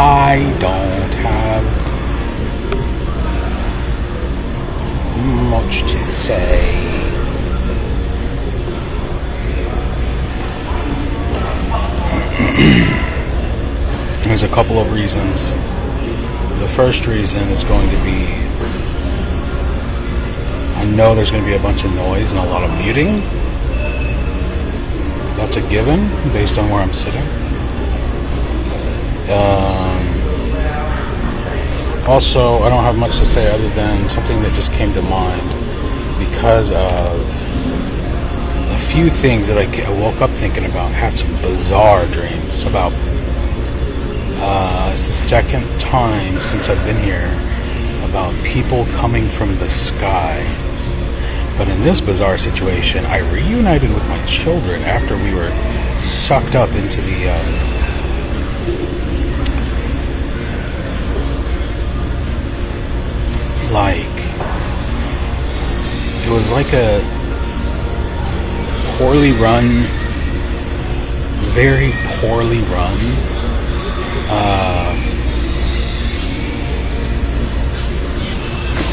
I don't have much to say. There's a couple of reasons. The first reason is going to be, I know there's going to be a bunch of noise and a lot of muting. That's a given based on where I'm sitting. Also, I don't have much to say other than something that just came to mind because of a few things that I woke up thinking about. Had some bizarre dreams about. It's the second time since I've been here about people coming from the sky. But in this bizarre situation, I reunited with my children after we were sucked up into the it was like a poorly run, very poorly run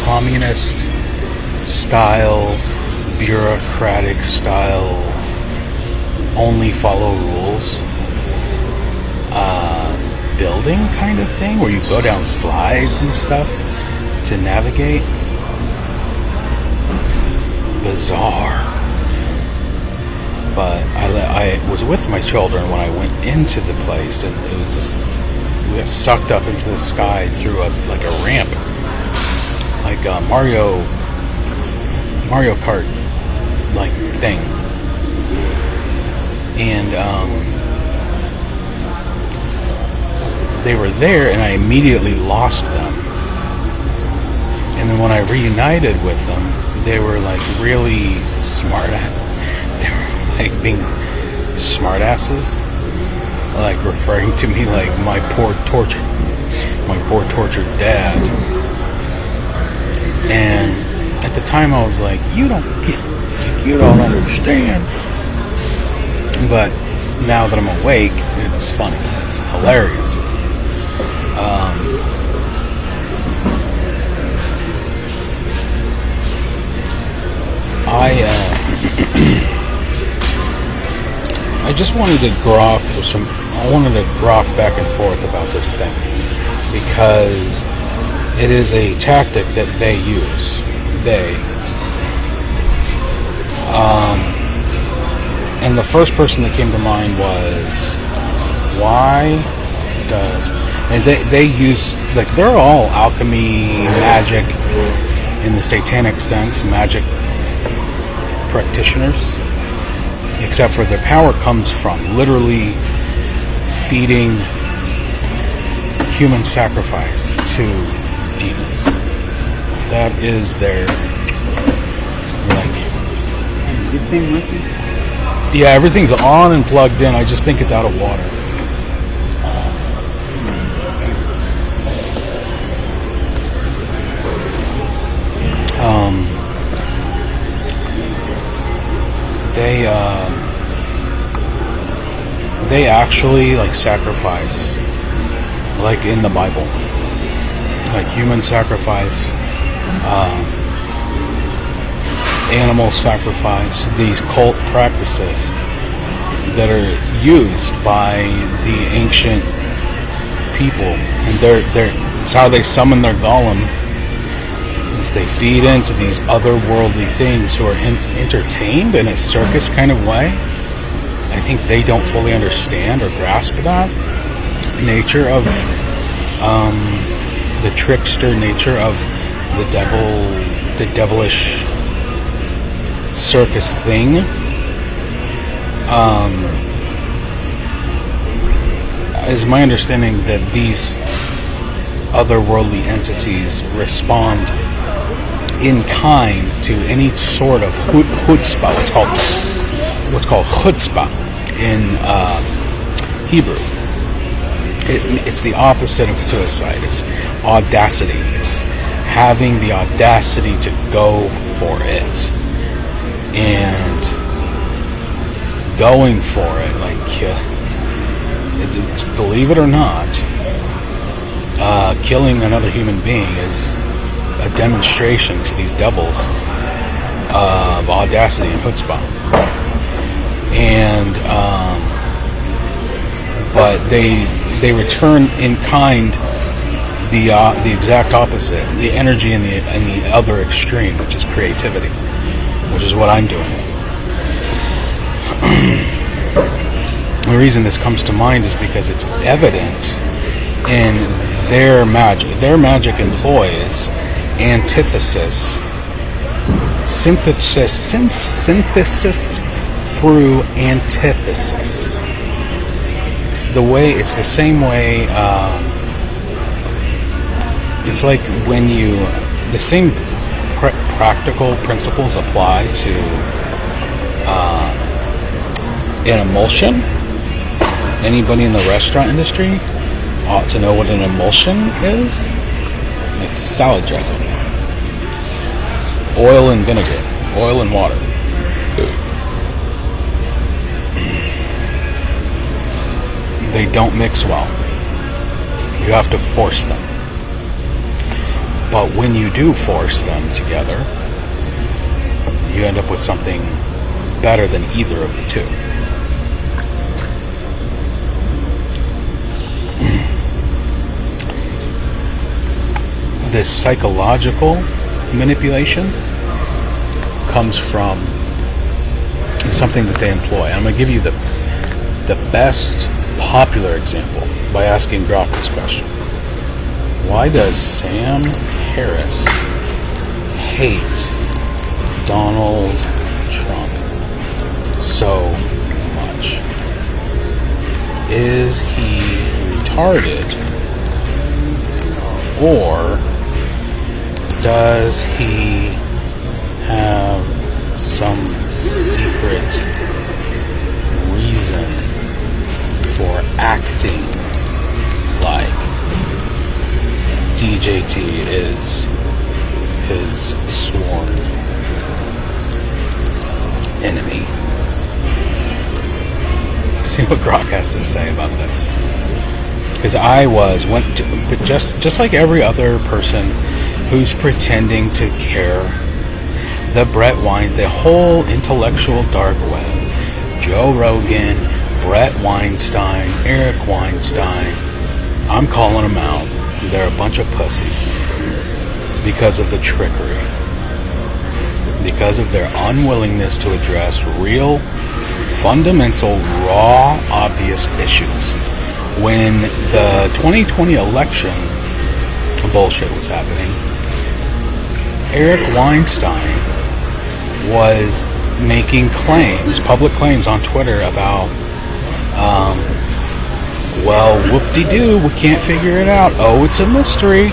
communist style, bureaucratic style, only follow rules building kind of thing where you go down slides and stuff to navigate. Bizarre. But I was with my children when I went into the place, and it was this, we got sucked up into the sky through a ramp, like a Mario Kart like thing. And they were there, and I immediately lost them. And then when I reunited with them, they were like really smart they were like being smartasses, like referring to me like my poor tortured dad. And at the time I was like, you don't understand. But now that I'm awake, it's funny, it's hilarious. I just wanted to grok back and forth about this thing because it is a tactic that they use. And the first person that came to mind was, why does, and they use, like, they're all alchemy, magic, in the satanic sense, magic practitioners, except for their power comes from literally feeding human sacrifice to demons. That is their, like, is this thing working? Yeah, everything's on and plugged in. I just think it's out of water. They actually like sacrifice, like in the Bible, like human sacrifice, animal sacrifice, these cult practices that are used by the ancient people, and it's how they summon their golem. Is they feed into these otherworldly things who are entertained in a circus kind of way. I think they don't fully understand or grasp that nature of the trickster nature of the devilish circus thing. Is my understanding that these otherworldly entities respond in kind to any sort of chutzpah, what's called chutzpah in Hebrew. It's the opposite of suicide. It's audacity. It's having the audacity to go for it. And going for it, believe it or not, killing another human being is a demonstration to these devils of audacity and chutzpah. And but they return in kind the exact opposite, the energy in the other extreme, which is creativity, which is what I'm doing. The reason this comes to mind is because it's evident in their magic. Their magic employs antithesis, synthesis through antithesis. It's the same way. It's like when the same practical principles apply to an emulsion. Anybody in the restaurant industry ought to know what an emulsion is. It's salad dressing. Oil and vinegar. Oil and water. They don't mix well. You have to force them. But when you do force them together, you end up with something better than either of the two. This psychological manipulation comes from something that they employ. I'm going to give you the best popular example by asking Grok this question. Why does Sam Harris hate Donald Trump so much? Is he retarded? Or does he have some secret reason for acting like DJT is his sworn enemy? See what Grok has to say about this. Because but just like every other person who's pretending to care, the whole intellectual dark web, Joe Rogan, Brett Weinstein, Eric Weinstein, I'm calling them out. They're a bunch of pussies because of the trickery, because of their unwillingness to address real, fundamental, raw, obvious issues. When the 2020 election bullshit was happening, Eric Weinstein was making claims, public claims on Twitter about, well, whoop-de-doo, we can't figure it out. Oh, it's a mystery.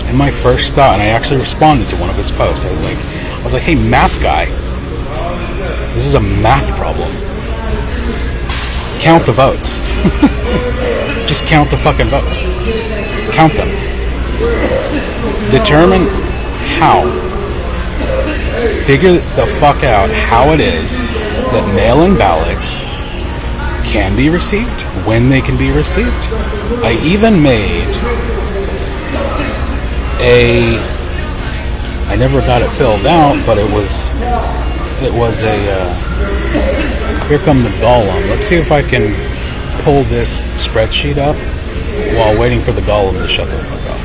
And my first thought, and I actually responded to one of his posts, I was like, hey, math guy, this is a math problem. Count the votes. Just count the fucking votes. Count them. Determine how. Figure the fuck out how it is that mail-in ballots can be received, when they can be received. I even made I never got it filled out, but it was here come the golem. Let's see if I can pull this spreadsheet up while waiting for the golem to shut the fuck up.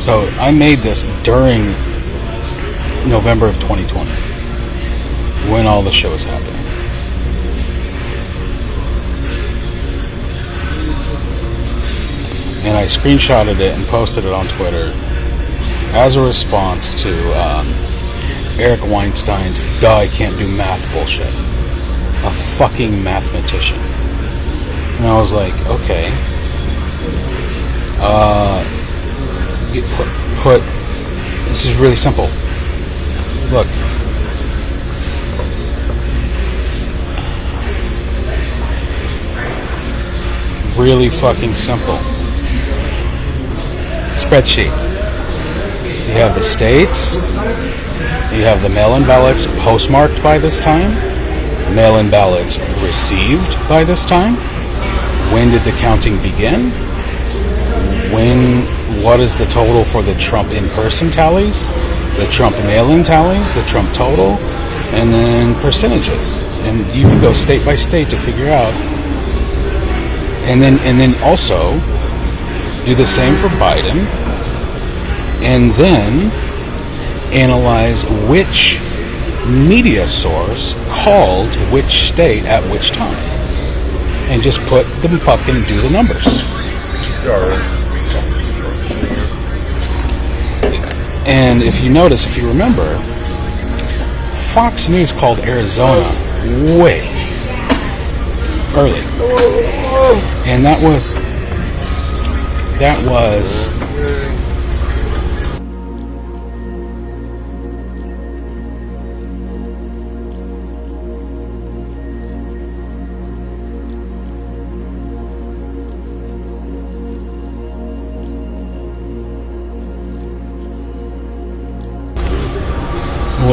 So I made this during November of 2020, when all the shit was happening. And I screenshotted it and posted it on Twitter as a response to Eric Weinstein's "duh, I can't do math" bullshit. A fucking mathematician. And I was like, okay. Put this is really simple. Look. Really fucking simple. Spreadsheet. You have the states. You have the mail-in ballots postmarked by this time. Mail-in ballots received by this time. When did the counting begin? What is the total for the Trump in-person tallies, the Trump mail-in tallies, the Trump total, and then percentages. And you can go state by state to figure out. And then also do the same for Biden, and then analyze which media source called which state at which time, and just do the numbers. And if you remember, Fox News called Arizona way early, and that was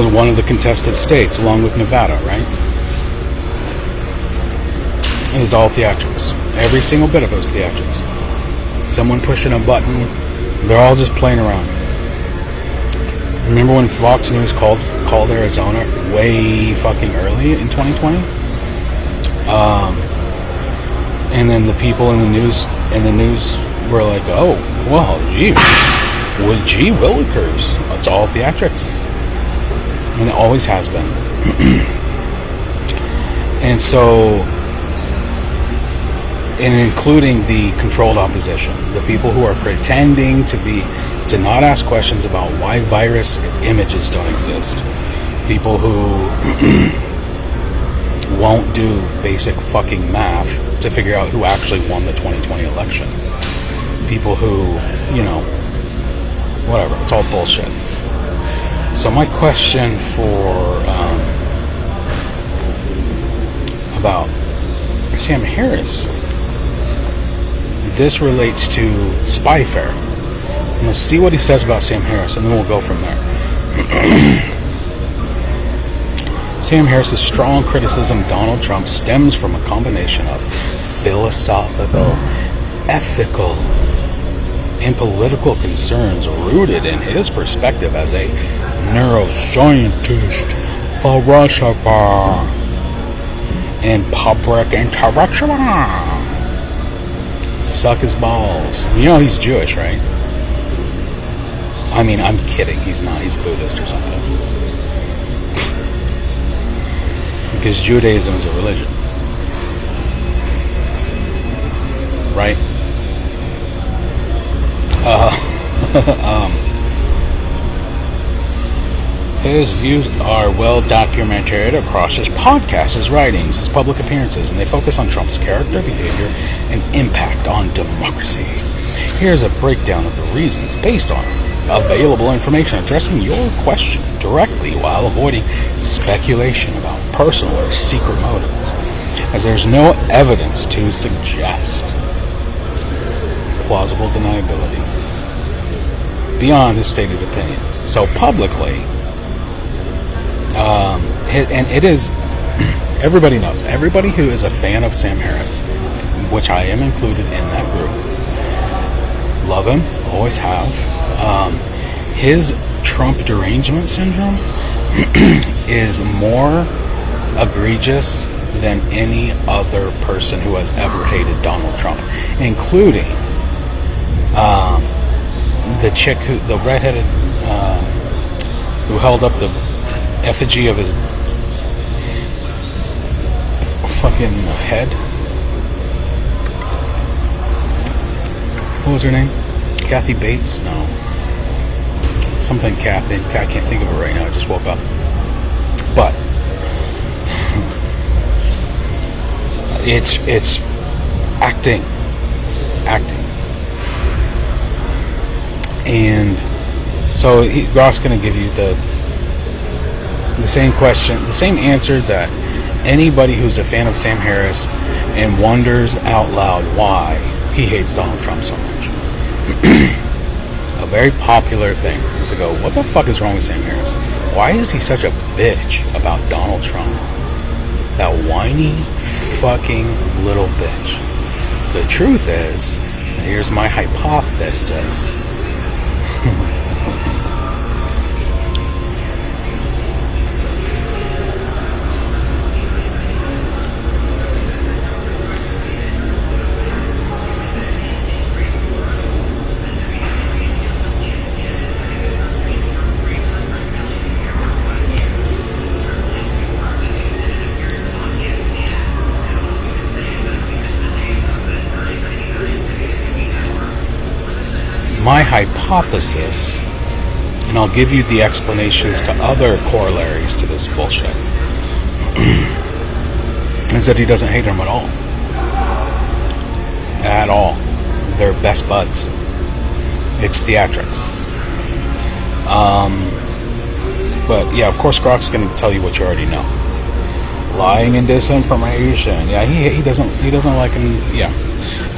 one of the contested states, along with Nevada, right? It was all theatrics. Every single bit of it was theatrics. Someone pushing a button. They're all just playing around. Remember when Fox News called Arizona way fucking early in 2020? And then the people in the news were like, "Oh, well, gee willikers, it's all theatrics," and it always has been. And so, and including the controlled opposition, the people who are pretending to not ask questions about why virus images don't exist, people who won't do basic fucking math to figure out who actually won the 2020 election, people who, whatever, it's all bullshit. So my question about Sam Harris, this relates to Spyfare. I'm going to see what he says about Sam Harris, and then we'll go from there. Sam Harris's strong criticism of Donald Trump stems from a combination of philosophical, ethical, and political concerns rooted in his perspective as a neuroscientist, philosopher, and public intellectual. Suck his balls. You know he's Jewish, right? I mean, I'm kidding. He's not. He's Buddhist or something. Because Judaism is a religion. Right? His views are well documented across his podcasts, his writings, his public appearances, and they focus on Trump's character, behavior, and impact on democracy. Here's a breakdown of the reasons based on available information addressing your question directly while avoiding speculation about personal or secret motives, as there's no evidence to suggest plausible deniability beyond his stated opinions. So publicly, and it is, everybody knows, everybody who is a fan of Sam Harris, which I am included in that group, love him, always have. His Trump derangement syndrome is more egregious than any other person who has ever hated Donald Trump, including the chick, the redheaded, who held up the effigy of his fucking head. What was her name? Kathy Bates? No. Something Kathy. I can't think of it right now. I just woke up. But it's acting. And so Groff's going to give you the same question, the same answer that anybody who's a fan of Sam Harris and wonders out loud why he hates Donald Trump so much. A very popular thing is to go, what the fuck is wrong with Sam Harris? Why is he such a bitch about Donald Trump? That whiny fucking little bitch. The truth is, here's my hypothesis. My hypothesis, and I'll give you the explanations to other corollaries to this bullshit, is that he doesn't hate him at all. At all. They're best buds. It's theatrics. But yeah, of course Grok's going to tell you what you already know. Lying and disinformation. Yeah, he doesn't like him. Yeah.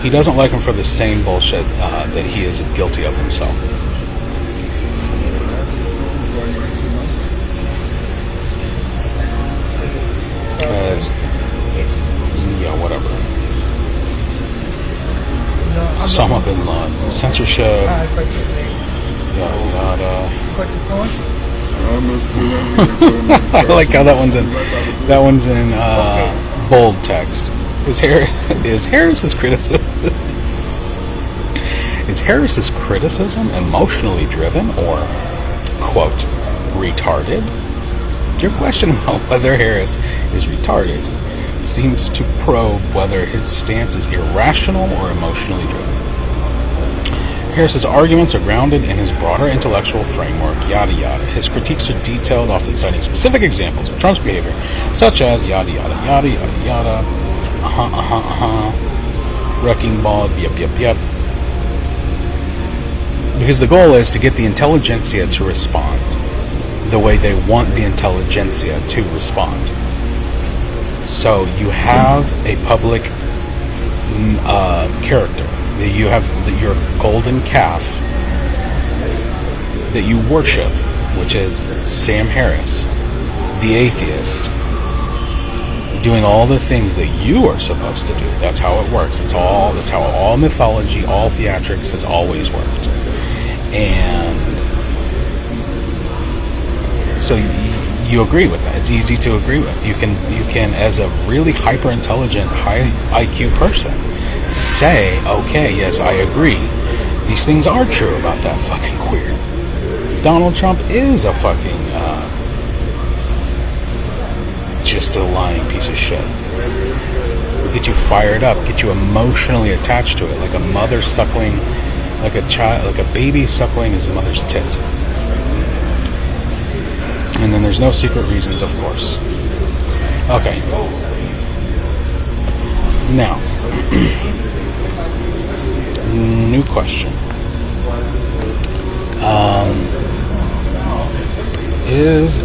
He doesn't like him for the same bullshit that he is guilty of himself. As, yeah, whatever. Osama bin Laden, censorship, yada yada. I like how that one's in bold text. Is Harris's criticism emotionally driven or, quote, retarded? Your question about whether Harris is retarded seems to probe whether his stance is irrational or emotionally driven. Harris's arguments are grounded in his broader intellectual framework, yada yada. His critiques are detailed, often citing specific examples of Trump's behavior, such as yada yada yada yada yada. Wrecking ball, yep. Because the goal is to get the intelligentsia to respond the way they want the intelligentsia to respond. So you have a public character. You have your golden calf that you worship, which is Sam Harris, the atheist, doing all the things that you are supposed to do. That's how it works. That's how all mythology, all theatrics has always worked. And so you agree with that. It's easy to agree with. You can as a really hyper intelligent, high IQ person say, okay, yes, I agree. These things are true about that fucking queer. Donald Trump is a fucking just a lying piece of shit. Get you fired up, get you emotionally attached to it, like a mother suckling, like a child, like a baby suckling his mother's tit. And then there's no secret reasons, of course. Okay. Now, new question. Is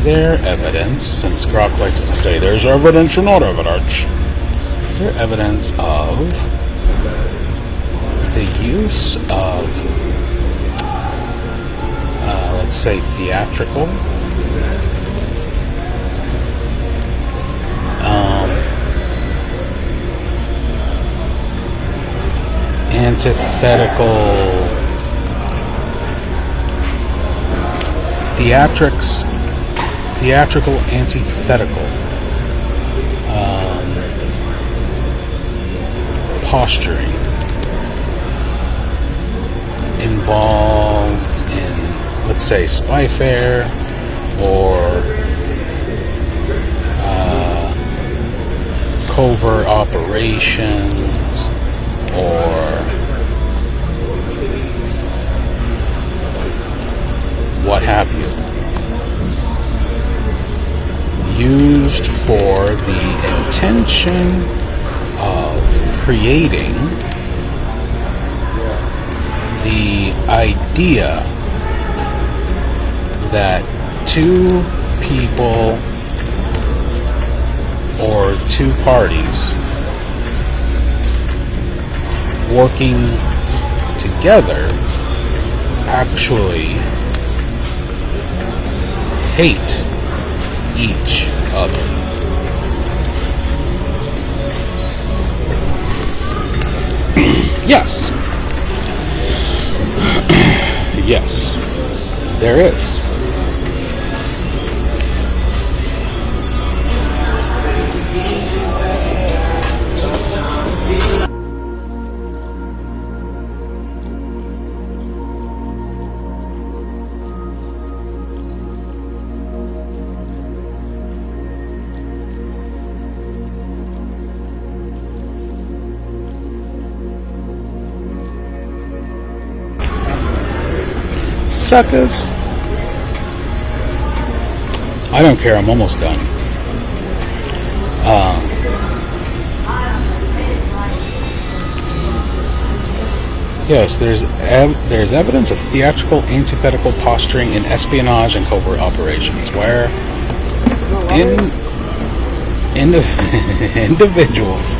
there evidence, since Grok likes to say there's evidence or not evidence, is there evidence of the use of, let's say, theatrical, theatrical antithetical posturing involved in, let's say, spyfare or covert operations or what have you, used for the intention of creating the idea that two people or two parties working together actually hate each other. Yes. Yes, there is. Suckers. I don't care, I'm almost done. Yes, there's evidence of theatrical antithetical posturing in espionage and covert operations where individuals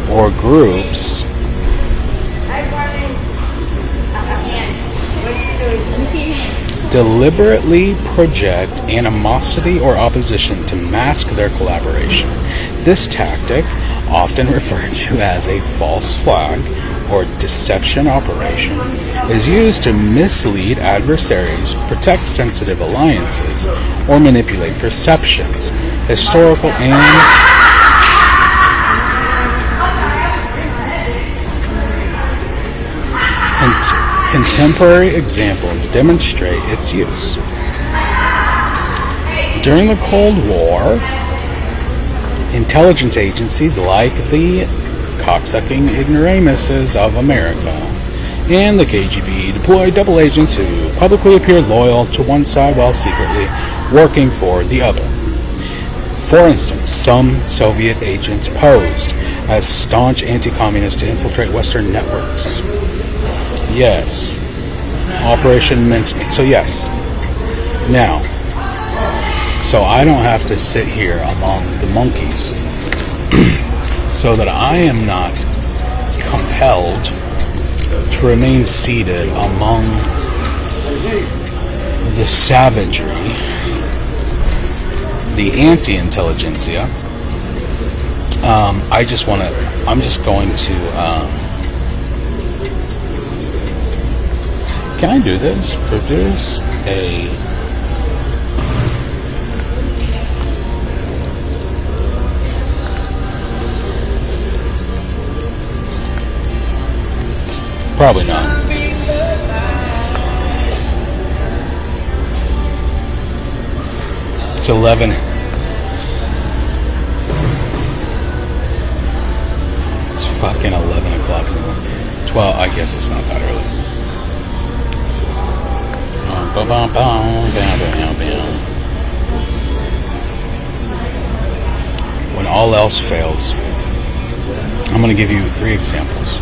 or groups deliberately project animosity or opposition to mask their collaboration. This tactic, often referred to as a false flag or deception operation, is used to mislead adversaries, protect sensitive alliances, or manipulate perceptions, historical and contemporary examples demonstrate its use. During the Cold War, intelligence agencies like the cocksucking ignoramuses of America and the KGB deployed double agents who publicly appeared loyal to one side while secretly working for the other. For instance, some Soviet agents posed as staunch anti-communists to infiltrate Western networks. Yes. Operation Mincemeat. So yes. Now, so I don't have to sit here among the monkeys so that I am not compelled to remain seated among the savagery, the anti-intelligentsia. I'm just going to can I do this? Produce a probably not. It's 11. It's fucking 11 o'clock in the morning. 12, I guess it's not that early. When all else fails, I'm going to give you 3 examples.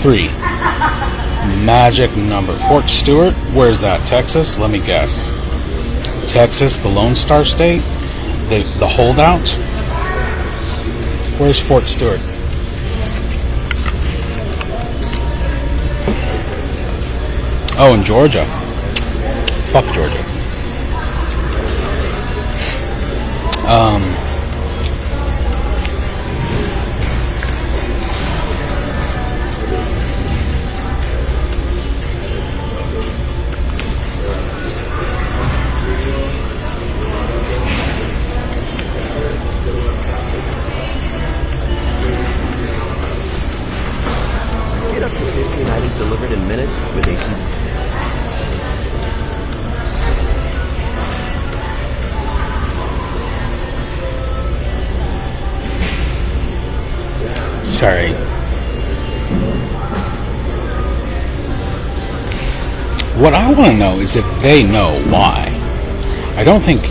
Three. Magic number. Fort Stewart. Where's that? Texas? Let me guess. Texas, the Lone Star State? The holdout? Where's Fort Stewart? Oh, in Georgia. Fuck Georgia. Sorry. What I want to know is if they know why. I don't think...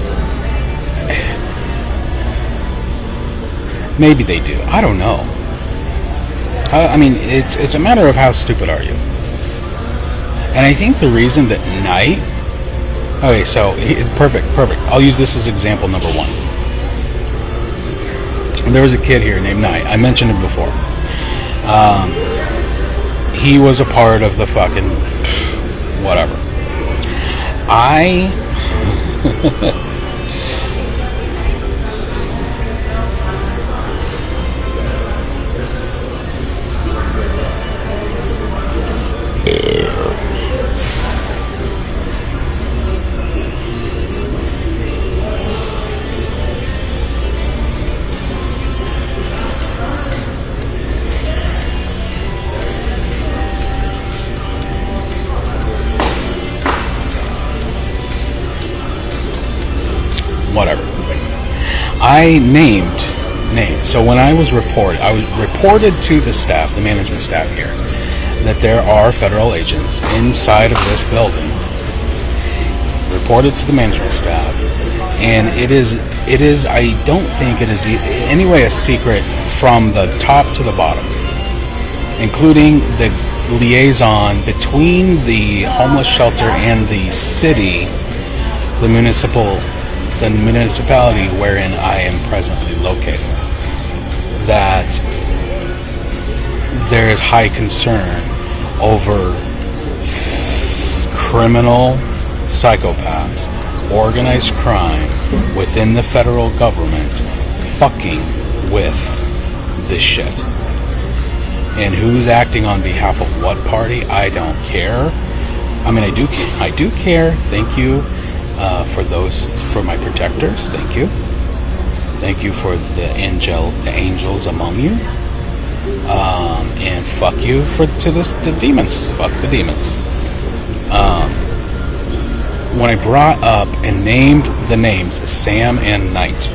Maybe they do. I don't know. I mean, it's a matter of how stupid are you. And I think the reason that night... Okay, so, perfect. I'll use this as example number one. There was a kid here named Knight. I mentioned him before. He was a part of the fucking... whatever. Whatever. I named names. So when I was reported to the staff, the management staff here, that there are federal agents inside of this building. Reported to the management staff, and it is. I don't think it is anyway a secret from the top to the bottom, including the liaison between the homeless shelter and the city, the municipality wherein I am presently located, that there is high concern over criminal psychopaths, organized crime within the federal government fucking with this shit. And who's acting on behalf of what party, I don't care. I mean, I do care. Thank you. For my protectors, thank you for the angels among you, and fuck you to demons. Fuck the demons. When I brought up and named the names Sam and Knight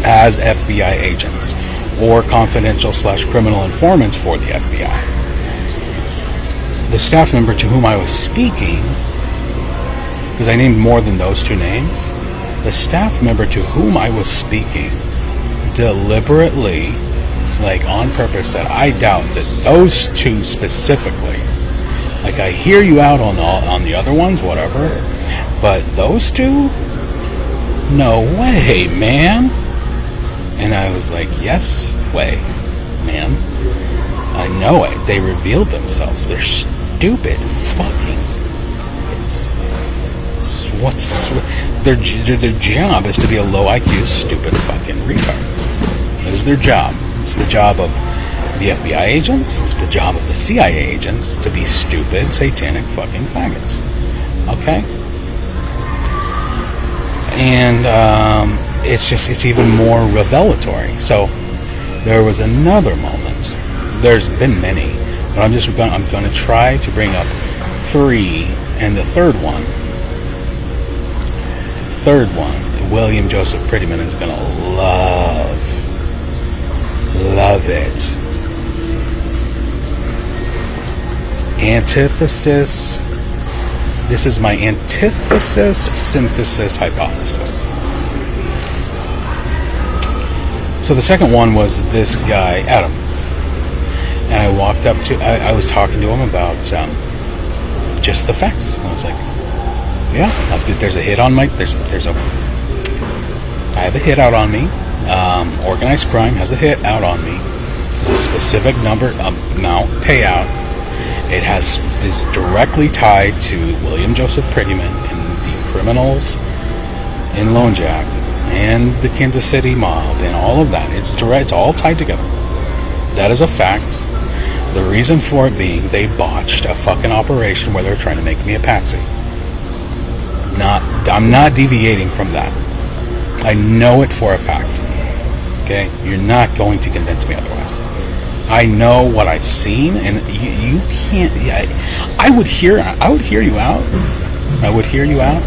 as FBI agents or confidential/criminal informants for the FBI, the staff member to whom I was speaking, because I named more than those two names, the staff member to whom I was speaking deliberately, like on purpose, said, I doubt that those two specifically, like I hear you out on the other ones, whatever, but those two? No way, man. And I was like, yes, way, man. I know it. They revealed themselves. They're stupid fucking idiots. Their job is to be a low IQ, stupid fucking retard. That is their job. It's the job of the FBI agents. It's the job of the CIA agents to be stupid, satanic fucking faggots. Okay? And it's even more revelatory. So there was another moment. There's been many, but I'm going to try to bring up three, and the third one, William Joseph Prettyman is going to love it. Antithesis. This is my antithesis-synthesis hypothesis. So the second one was this guy, Adam. And I walked up to, I was talking to him about just the facts. I was like, yeah, there's a hit on my, I have a hit out on me. Organized crime has a hit out on me. There's a specific amount payout. It is directly tied to William Joseph Prettyman and the criminals in Lone Jack and the Kansas City mob and all of that. It's all tied together. That is a fact. The reason for it being they botched a fucking operation where they're trying to make me a patsy. I'm not deviating from that. I know it for a fact. Okay? You're not going to convince me otherwise. I know what I've seen, and you can't. I would hear you out. I would hear you out,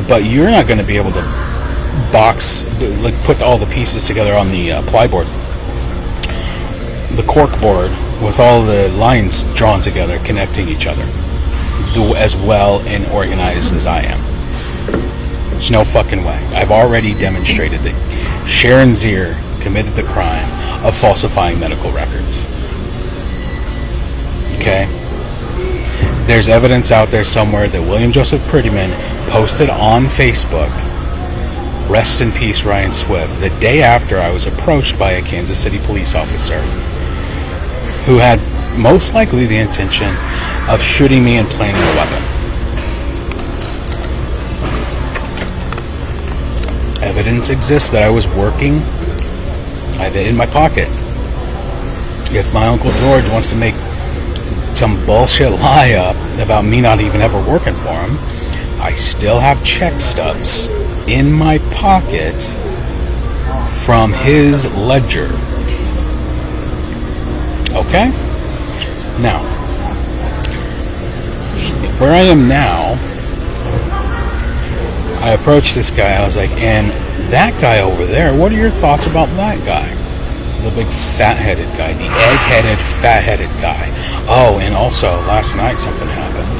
but you're not going to be able to put all the pieces together on the plyboard the cork board with all the lines drawn together, connecting each other, as well and organized as I am. There's no fucking way. I've already demonstrated that Sharon Zier committed the crime of falsifying medical records. Okay? There's evidence out there somewhere that William Joseph Prettyman posted on Facebook, "Rest in peace, Ryan Swift," the day after I was approached by a Kansas City police officer who had most likely the intention of shooting me and planting a weapon. Evidence exists that I was working. I have it in my pocket. If my Uncle George wants to make some bullshit lie up about me not even ever working for him, I still have check stubs in my pocket from his ledger. Okay? Now, where I am now, I approached this guy. I was like, and that guy over there, what are your thoughts about that guy? The big fat-headed guy, the egg-headed, fat-headed guy. Oh, and also, last night something happened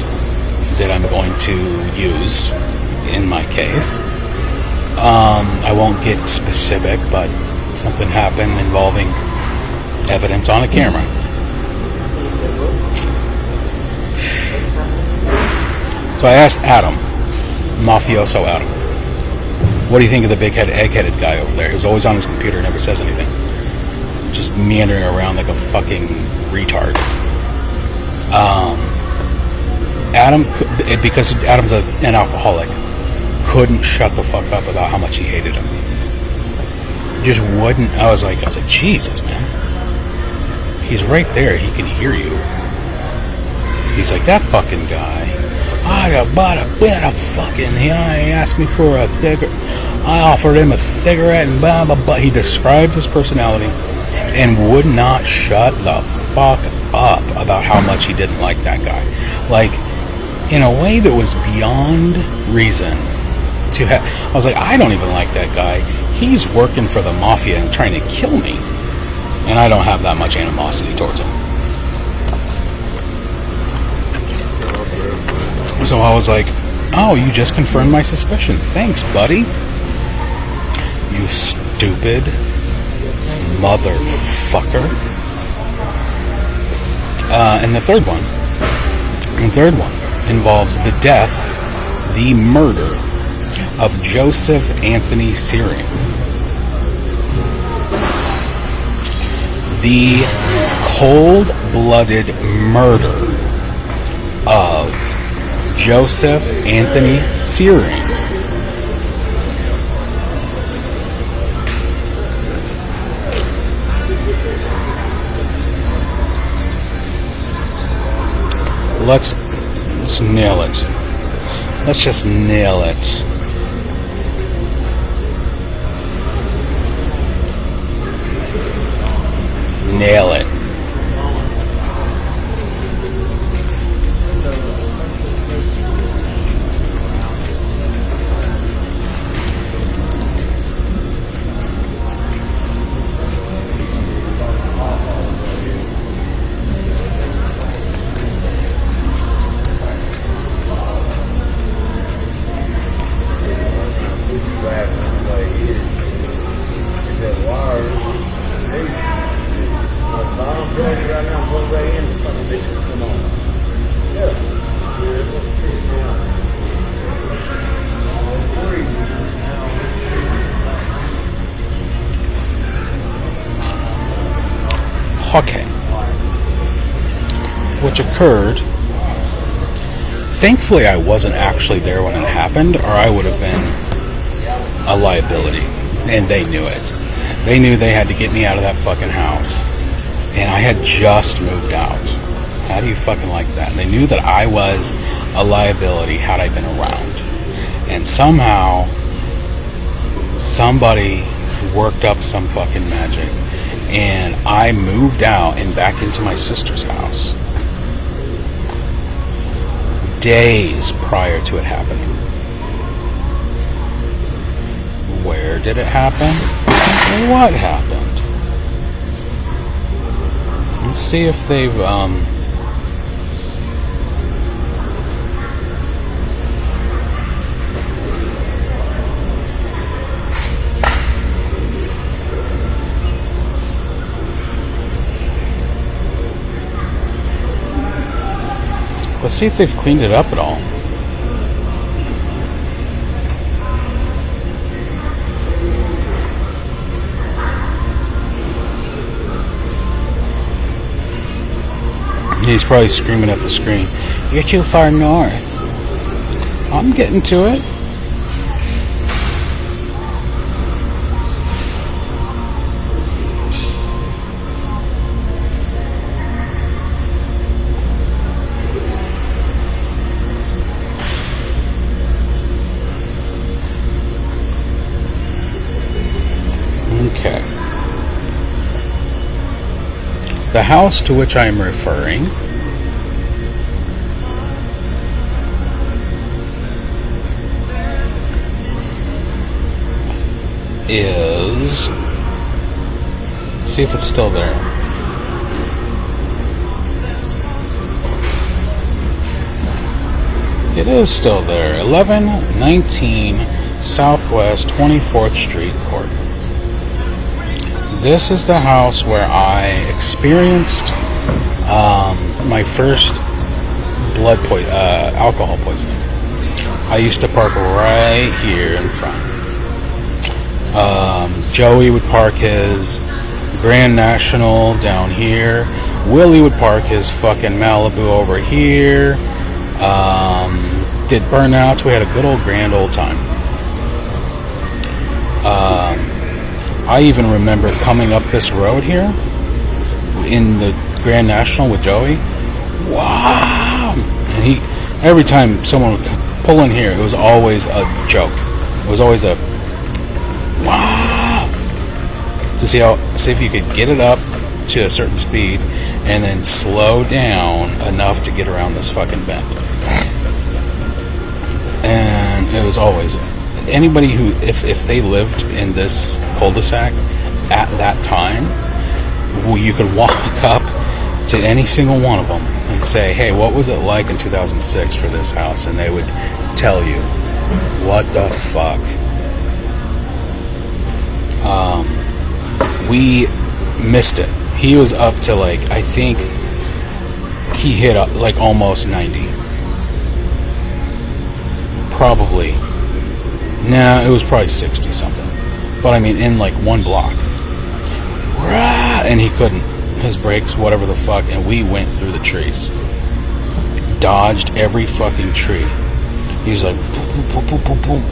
that I'm going to use in my case. I won't get specific, but something happened involving evidence on a camera. So I asked Adam, mafioso Adam, what do you think of the big-headed, egg-headed guy over there who's always on his computer, never says anything? Just meandering around like a fucking retard. Adam, because Adam's an alcoholic, couldn't shut the fuck up about how much he hated him. Just wouldn't. I was like, Jesus, man. He's right there. He can hear you. He's like, that fucking guy. I bought a bit of fucking. He asked me for a cigarette. I offered him a cigarette and blah blah blah. He described his personality and would not shut the fuck up about how much he didn't like that guy. Like, in a way that was beyond reason to have. I was like, I don't even like that guy. He's working for the mafia and trying to kill me. And I don't have that much animosity towards him. So I was like, oh, you just confirmed my suspicion. Thanks, buddy. You stupid motherfucker. And the third one involves the death, the murder of Joseph Anthony Searing. The cold-blooded murder of Joseph Anthony Searing. Let's nail it. Let's just nail it. Nail it. Okay. Which occurred. Thankfully, I wasn't actually there when it happened, or I would have been a liability. And they knew it. They knew they had to get me out of that fucking house. And I had just moved out. How do you fucking like that? And they knew that I was a liability had I been around. And somehow, somebody worked up some fucking magic. And I moved out and back into my sister's house days prior to it happening. Where did it happen? What happened? Let's see if they've, let's see if they've cleaned it up at all. He's probably screaming at the screen, "You're too far north." I'm getting to it. Okay. The house to which I am referring is, see if it's still there. It is still there. 1119 Southwest 24th Street Court. This is the house where I experienced my first alcohol poisoning. I used to park right here in front. Joey would park his Grand National down here. Willie would park his fucking Malibu over here. Did burnouts. We had a good old grand old time. I even remember coming up this road here in the Grand National with Joey. Wow! And every time someone would pull in here, it was always a joke. It was always a wow! To see if you could get it up to a certain speed and then slow down enough to get around this fucking bend. And it was always anybody who, if they lived in this cul-de-sac at that time, you could walk up to any single one of them and say, "Hey, what was it like in 2006 for this house?" And they would tell you, "What the fuck?" We missed it. He was up to I think he hit almost 90. Probably. Nah, it was probably 60 something. But I mean, in one block. And he couldn't. His brakes, whatever the fuck, and we went through the trees. Dodged every fucking tree. He was like, boom, boom, boom, boom, boom.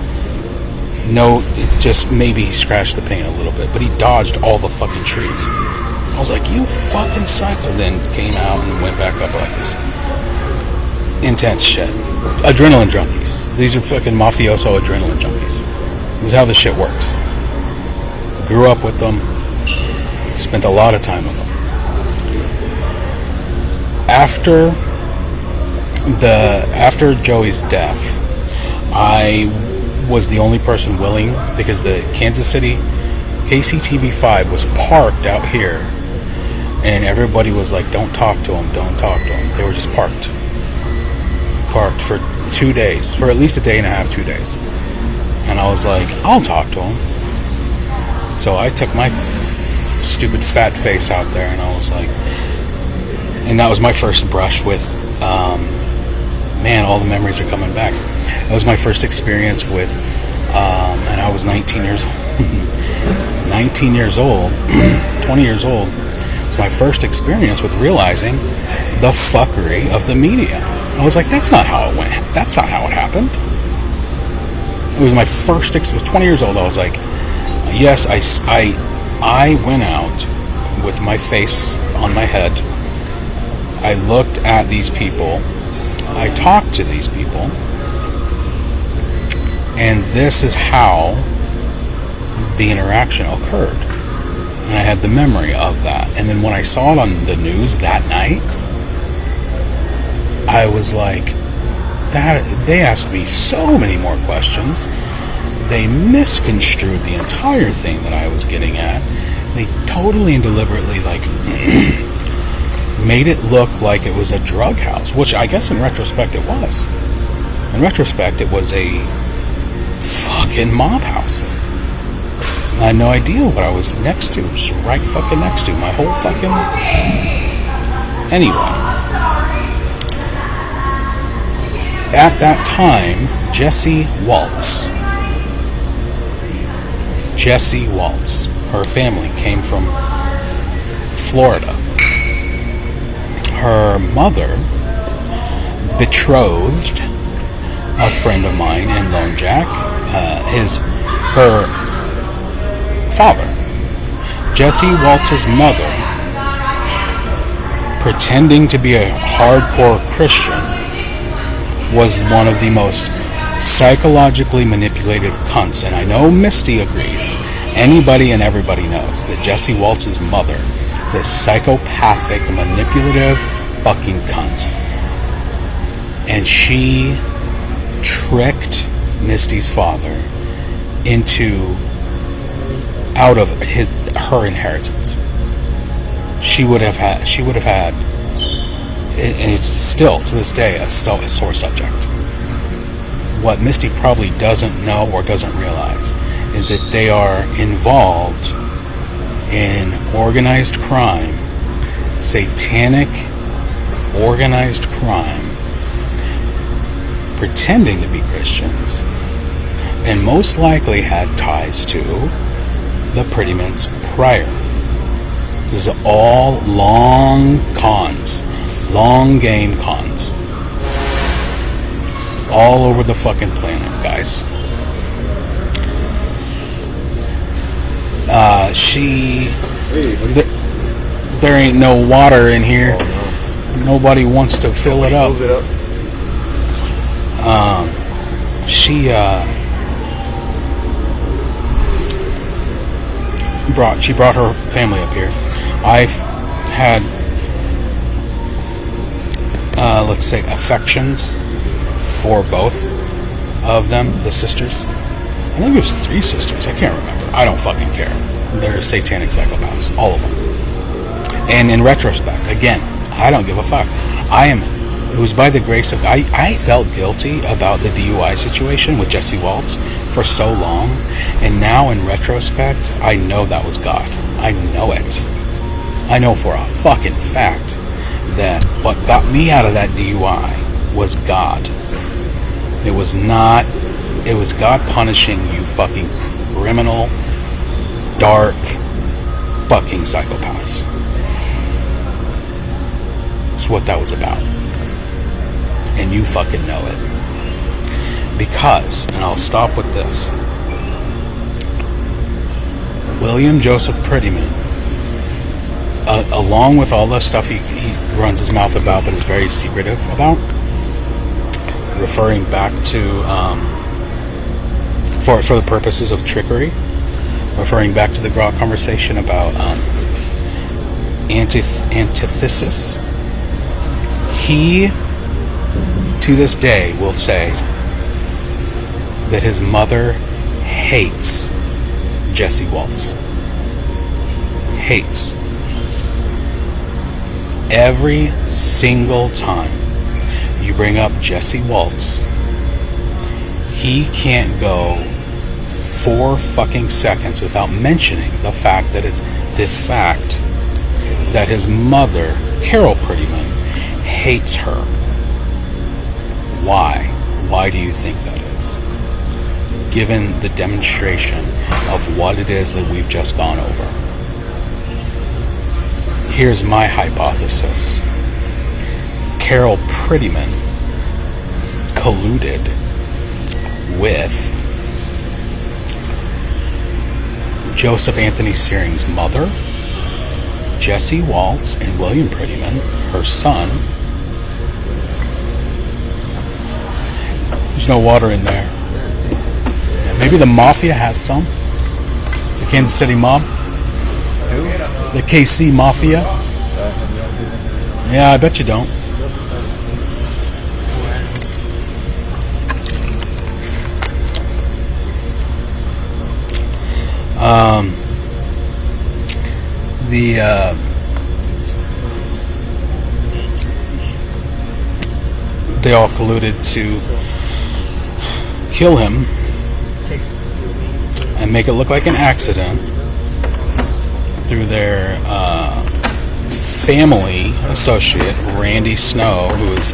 No, it just maybe he scratched the paint a little bit, but he dodged all the fucking trees. I was like, "You fucking psycho." Then came out and went back up like this. Intense shit. Adrenaline junkies. These are fucking mafioso adrenaline junkies. This is how this shit works. Grew up with them. Spent a lot of time with them. After Joey's death, I was the only person willing, because the Kansas City KCTV5 was parked out here, and everybody was like, "Don't talk to them, don't talk to them." They were just parked for 2 days, for at least a day and a half, 2 days. And I was like, "I'll talk to them." So I took my stupid fat face out there, and I was like, and that was my first brush with, man, all the memories are coming back. That was my first experience with, and I was 19 years old. 19 years old, 20 years old. It's my first experience with realizing the fuckery of the media. I was like, that's not how it went. That's not how it happened. It was my first experience. I was 20 years old. I was like, yes, I went out with my face on my head. I looked at these people. I talked to these people. And this is how the interaction occurred. And I had the memory of that. And then when I saw it on the news that night, I was like, they asked me so many more questions. They misconstrued the entire thing that I was getting at. They totally and deliberately made it look like it was a drug house, which I guess in retrospect it was. In retrospect, it was a fucking mob house. I had no idea what I was next to. Just right fucking next to. My whole fucking... Anyway. At that time, Jessie Waltz, her family came from Florida. Her mother betrothed a friend of mine in Lone Jack, her father. Jessie Waltz's mother, pretending to be a hardcore Christian, was one of the most psychologically manipulative cunts, and I know Misty agrees. Anybody and everybody knows that Jessie Waltz's mother is a psychopathic, manipulative fucking cunt. And she tricked Misty's father out of her inheritance. She would have had, and it's still to this day a sore subject. What Misty probably doesn't know or doesn't realize is that they are involved in organized crime, satanic organized crime, pretending to be Christians, and most likely had ties to the Prettyman's prior. This is all long cons, long game cons, all over the fucking planet, guys. There ain't no water in here. Oh, no. Nobody wants to fill it up. She brought her family up here. I've had, let's say, affections for both of them, the sisters. I think it was 3 sisters. I can't remember. I don't fucking care. They're satanic psychopaths, all of them. And in retrospect, again, I don't give a fuck. It was by the grace of... I felt guilty about the DUI situation with Jessie Waltz for so long, and now in retrospect, I know that was God. I know it. I know for a fucking fact that what got me out of that DUI was God. It was not... It was God punishing you fucking criminal, dark, fucking psychopaths. That's what that was about. And you fucking know it. Because, and I'll stop with this, William Joseph Prettyman, along with all the stuff he runs his mouth about but is very secretive about, referring back to... For the purposes of trickery, referring back to the Grok conversation about antithesis, he, to this day, will say that his mother hates Jessie Waltz. Hates. Every single time you bring up Jessie Waltz, he can't go 4 fucking seconds without mentioning the fact that his mother, Carol Prettyman, hates her. Why? Why do you think that is? Given the demonstration of what it is that we've just gone over. Here's my hypothesis. Carol Prettyman colluded with Joseph Anthony Searing's mother, Jessie Waltz, and William Prettyman, her son. There's no water in there. Maybe the Mafia has some. The Kansas City Mob. The KC Mafia. Yeah, I bet you don't. they all colluded to kill him and make it look like an accident through their family associate, Randy Snow, who is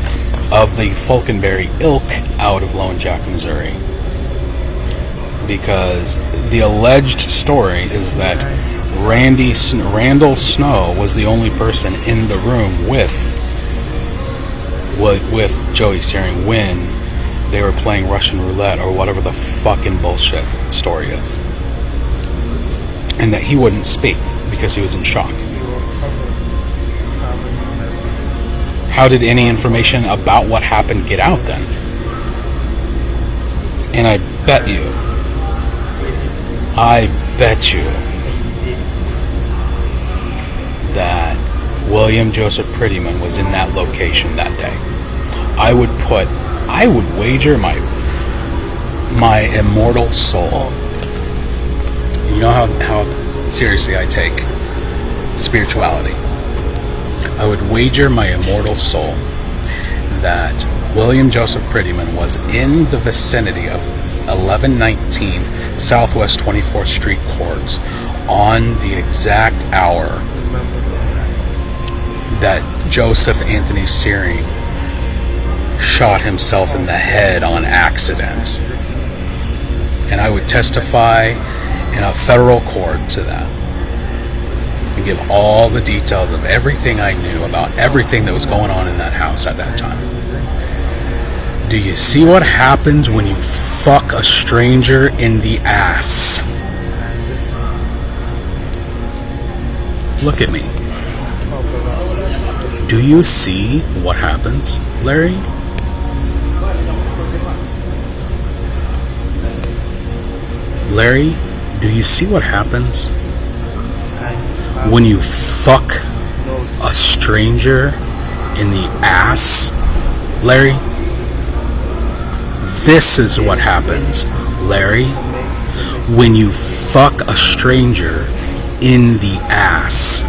of the Falconberry ilk out of Lone Jack, Missouri. Because the alleged story is that Randall Snow was the only person in the room with Joey Searing when they were playing Russian roulette or whatever the fucking bullshit story is. And that he wouldn't speak because he was in shock. How did any information about what happened get out then? And I bet you that William Joseph Prettyman was in that location that day. I would wager my immortal soul. You know how seriously I take spirituality. I would wager my immortal soul that William Joseph Prettyman was in the vicinity of 1119 Southwest 24th Street Courts on the exact hour that Joseph Anthony Searing shot himself in the head on accident. And I would testify in a federal court to that and give all the details of everything I knew about everything that was going on in that house at that time. Do you see what happens when you fuck a stranger in the ass? Look at me. Do you see what happens, Larry? Larry, do you see what happens when you fuck a stranger in the ass, Larry? This is what happens, Larry, when you fuck a stranger in the ass.